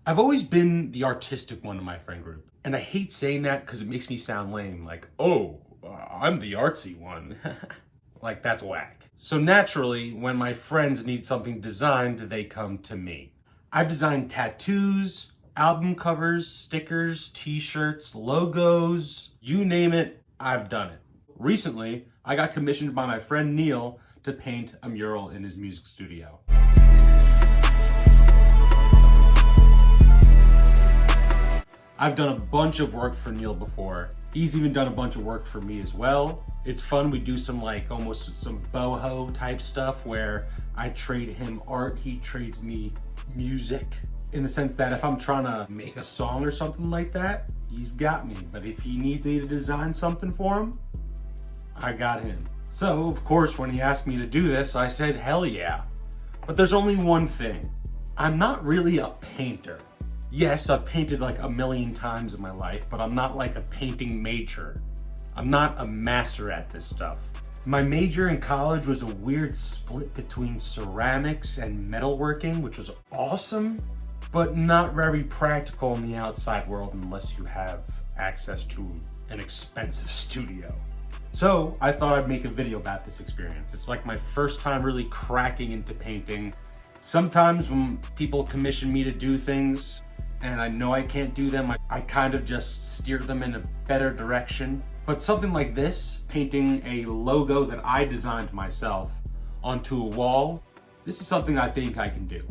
I've always been the artistic one in my friend group. And I hate saying that because it makes me sound lame, like, oh, I'm the artsy one. Like, that's whack. So naturally, when my friends need something designed, they come to me. I've designed tattoos, album covers, stickers, t-shirts, logos, you name it, I've done it. Recently, I got commissioned by my friend Neal to paint a mural in his music studio. I've done a bunch of work for Neal before. He's even done a bunch of work for me as well. It's fun. We do some almost some boho type stuff where I trade him art, he trades me music. In the sense that if I'm trying to make a song or something like that, he's got me. But if he needs me to design something for him, I got him. So of course, when he asked me to do this, I said, hell yeah. But there's only one thing. I'm not really a painter. Yes, I've painted like a million times in my life, but I'm not like a painting major. I'm not a master at this stuff. My major in college was a weird split between ceramics and metalworking, which was awesome, but not very practical in the outside world unless you have access to an expensive studio. So I thought I'd make a video about this experience. It's like my first time really cracking into painting. Sometimes when people commission me to do things, and I know I can't do them, I kind of just steer them in a better direction. But something like this, painting a logo that I designed myself onto a wall, this is something I think I can do.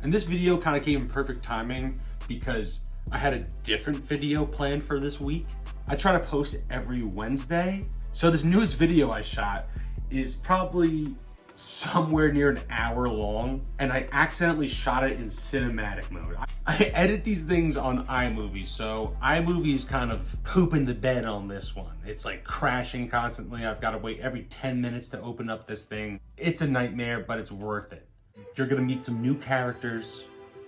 And this video kind of came in perfect timing because I had a different video planned for this week. I try to post every Wednesday. So this newest video I shot is probably somewhere near an hour long, and I accidentally shot it in cinematic mode. I edit these things on iMovie, so iMovie's kind of pooping the bed on this one. It's like crashing constantly. I've got to wait every 10 minutes to open up this thing. It's a nightmare, but it's worth it. You're gonna meet some new characters.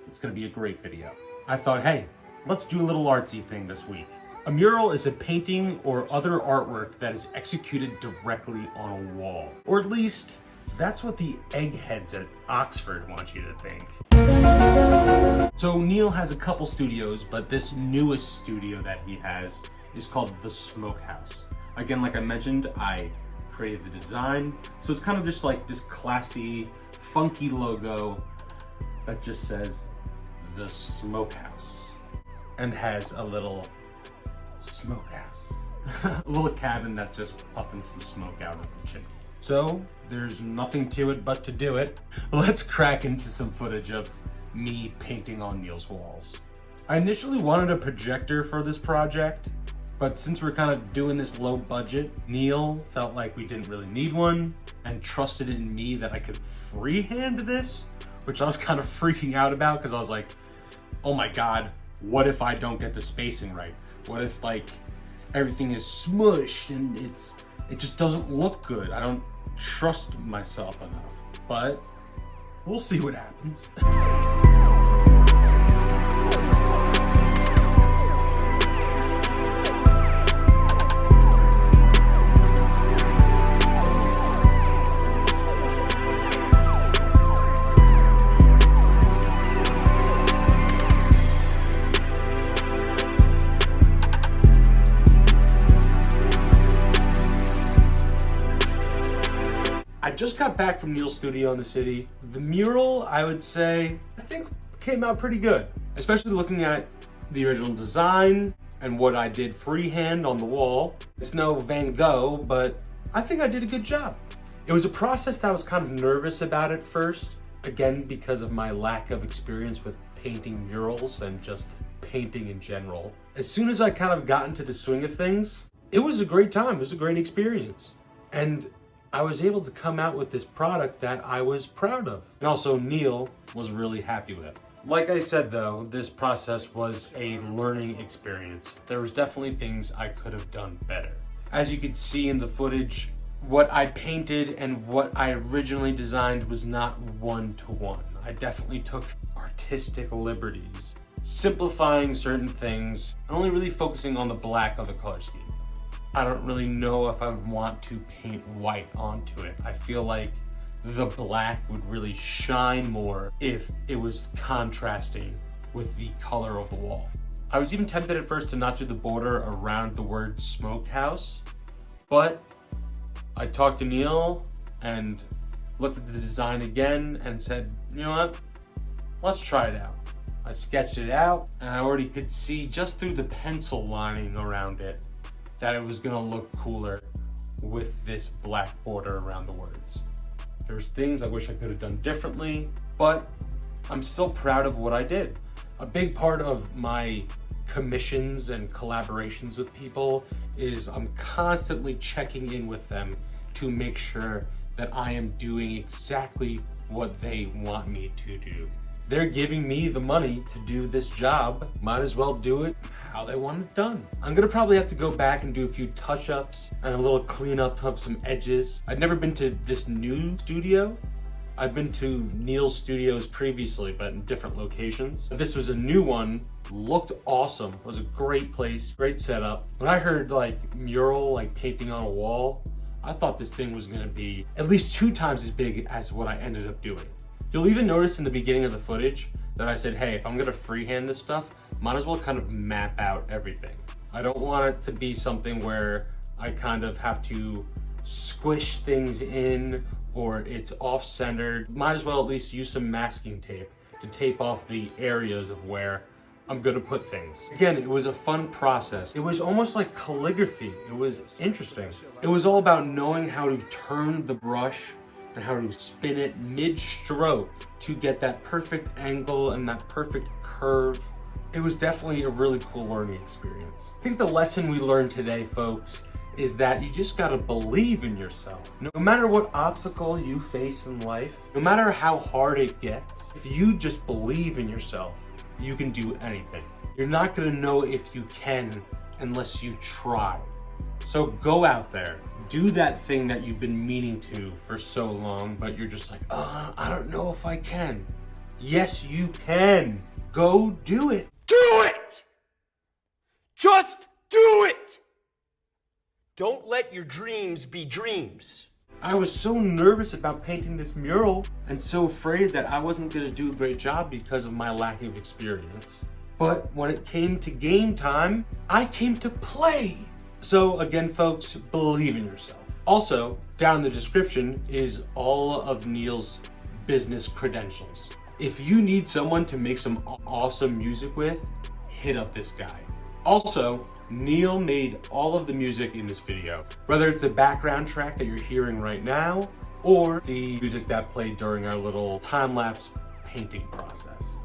It's gonna be a great video. I thought, hey, let's do a little artsy thing this week. A mural is a painting or other artwork that is executed directly on a wall, or at least that's what the eggheads at Oxford want you to think. So Neal has a couple studios, but this newest studio that he has is called The Smokehouse. Again, like I mentioned, I created the design. So it's kind of just like this classy, funky logo that just says The Smokehouse and has a little smokehouse. A little cabin that's just puffing some smoke out of the chimney. So there's nothing to it but to do it. Let's crack into some footage of me painting on Neal's walls. I initially wanted a projector for this project, but since we're kind of doing this low budget, Neal felt like we didn't really need one and trusted in me that I could freehand this, which I was kind of freaking out about because I was like, oh my God, what if I don't get the spacing right? What if like everything is smushed and it just doesn't look good? I don't trust myself enough, but we'll see what happens. I just got back from Neal's studio in the city. The mural, I would say, I think came out pretty good, especially looking at the original design and what I did freehand on the wall. It's no Van Gogh, but I think I did a good job. It was a process that I was kind of nervous about at first, again, because of my lack of experience with painting murals and just painting in general. As soon as I kind of got into the swing of things, it was a great time. It was a great experience. And I was able to come out with this product that I was proud of. And also Neal was really happy with. Like I said though, this process was a learning experience. There was definitely things I could have done better. As you could see in the footage, what I painted and what I originally designed was not one-to-one. I definitely took artistic liberties, simplifying certain things, and only really focusing on the black of the color scheme. I don't really know if I would want to paint white onto it. I feel like the black would really shine more if it was contrasting with the color of the wall. I was even tempted at first to not do the border around the word smokehouse, but I talked to Neal and looked at the design again and said, you know what, let's try it out. I sketched it out and I already could see just through the pencil lining around it that it was gonna look cooler with this black border around the words. There's things I wish I could have done differently, but I'm still proud of what I did. A big part of my commissions and collaborations with people is I'm constantly checking in with them to make sure that I am doing exactly what they want me to do. They're giving me the money to do this job. Might as well do it how they want it done. I'm gonna probably have to go back and do a few touch-ups and a little cleanup of some edges. I've never been to this new studio. I've been to Neal's studios previously, but in different locations. This was a new one, looked awesome. It was a great place, great setup. When I heard like mural, like painting on a wall, I thought this thing was gonna be at least 2 times as big as what I ended up doing. You'll even notice in the beginning of the footage that I said, hey, if I'm gonna freehand this stuff, might as well kind of map out everything. I don't want it to be something where I kind of have to squish things in or it's off-centered. Might as well at least use some masking tape to tape off the areas of where I'm gonna put things. Again, it was a fun process. It was almost like calligraphy. It was interesting. It was all about knowing how to turn the brush and how to spin it mid-stroke to get that perfect angle and that perfect curve. It was definitely a really cool learning experience. I think the lesson we learned today, folks, is that you just gotta believe in yourself. No matter what obstacle you face in life, no matter how hard it gets, if you just believe in yourself, you can do anything. You're not gonna know if you can unless you try. So go out there, do that thing that you've been meaning to for so long, but you're just like, I don't know if I can. Yes, you can. Go do it. Do it! Just do it! Don't let your dreams be dreams. I was so nervous about painting this mural and so afraid that I wasn't gonna do a great job because of my lack of experience. But when it came to game time, I came to play. So again, folks, believe in yourself. Also, down in the description is all of Neal's business credentials. If you need someone to make some awesome music with, hit up this guy. Also, Neal made all of the music in this video, whether it's the background track that you're hearing right now, or the music that played during our little time-lapse painting process.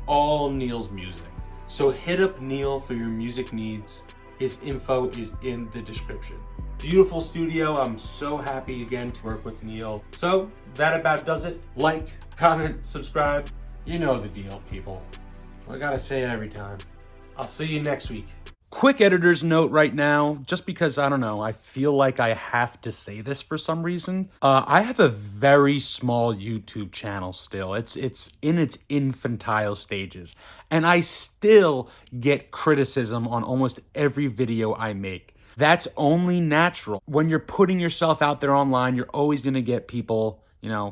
All Neal's music. So hit up Neal for your music needs. His info is in the description. Beautiful studio. I'm so happy again to work with Neal. So that about does it. Like, comment, subscribe. You know the deal, people. I gotta say it every time. I'll see you next week. Quick editor's note right now, just because, I don't know, I feel like I have to say this for some reason. I have a very small YouTube channel still. It's in its infantile stages. And I still get criticism on almost every video I make. That's only natural. When you're putting yourself out there online, you're always gonna get people,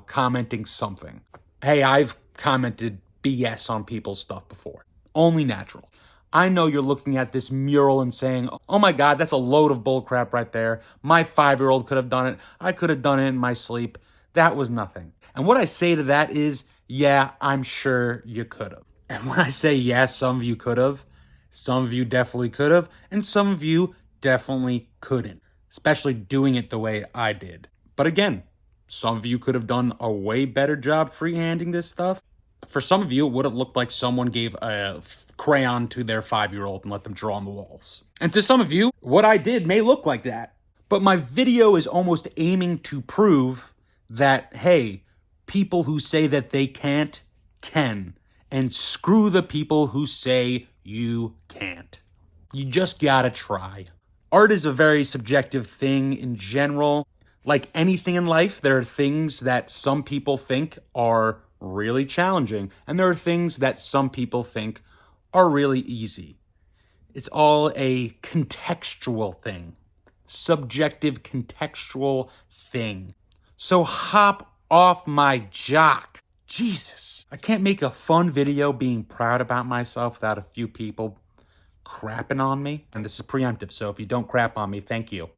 commenting something. Hey, I've commented BS on people's stuff before. Only natural. I know you're looking at this mural and saying, oh my God, that's a load of bullcrap right there. My 5-year-old could have done it. I could have done it in my sleep. That was nothing. And what I say to that is, yeah, I'm sure you could have. And when I say yes, some of you could have, some of you definitely could have, and some of you definitely couldn't, especially doing it the way I did. But again, some of you could have done a way better job freehanding this stuff. For some of you, it would have looked like someone gave a crayon to their 5-year-old and let them draw on the walls. And to some of you, what I did may look like that. But my video is almost aiming to prove that, hey, people who say that they can't, can. And screw the people who say you can't. You just gotta try. Art is a very subjective thing in general. Like anything in life, there are things that some people think are really challenging, and there are things that some people think are really easy. It's all a contextual thing. Subjective contextual thing. So hop off my jock. Jesus. I can't make a fun video being proud about myself without a few people crapping on me. And this is preemptive, so if you don't crap on me, thank you.